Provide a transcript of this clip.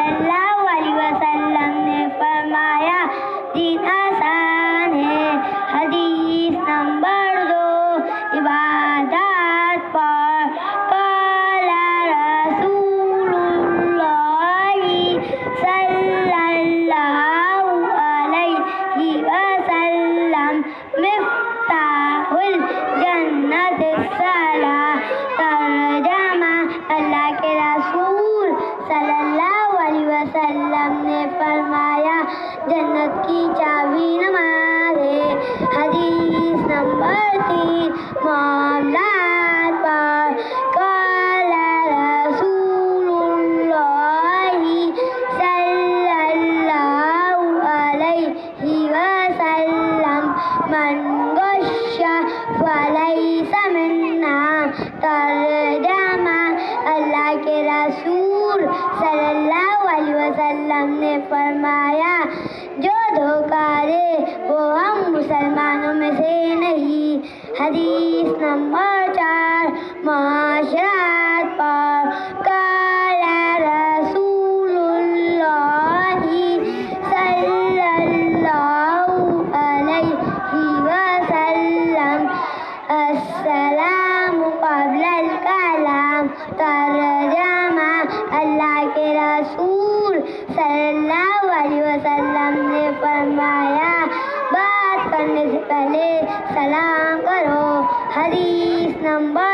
सल्लल्लाहु अलैहि वसल्लम ने फरमाया दीन आसान है। हदीस नंबर 2 इबादत पर क़ाला रसूलुल्लाह सल्लल्लाहु अलैहि वसल्लम मिफ्ताहुल जन्नत सलाह। तर्जमा अल्लाह के रसूल सल्लल्लाहु अलैहि वसल्लम ने फरमाया जन्नत की चाबी नमाज है। हदीस नंबर 3 मामलात पर क़ाला रसूलुल्लाह सल्लल्लाहु अलैहि वसल्लम मन गश्शा फलैसा मिन्ना। तर्जमा अल्लाह के रसूल सल्लल्लाहु अलैहि वसल्लम ने फरमाया जो धोखा दे वो हम मुसलमानों में से नहीं। हदीस नंबर 4 माशरात पर क़ाला रसूलुल्लाह सल्लल्लाहु अलैहि वसल्लम अस्सलामु क़ब्लल कलाम। तर्जमा अल्लाह के रसूल सल्लल्लाहु अलैहि वसल्लम ने फरमाया बात करने से पहले सलाम करो। हदीस नंबर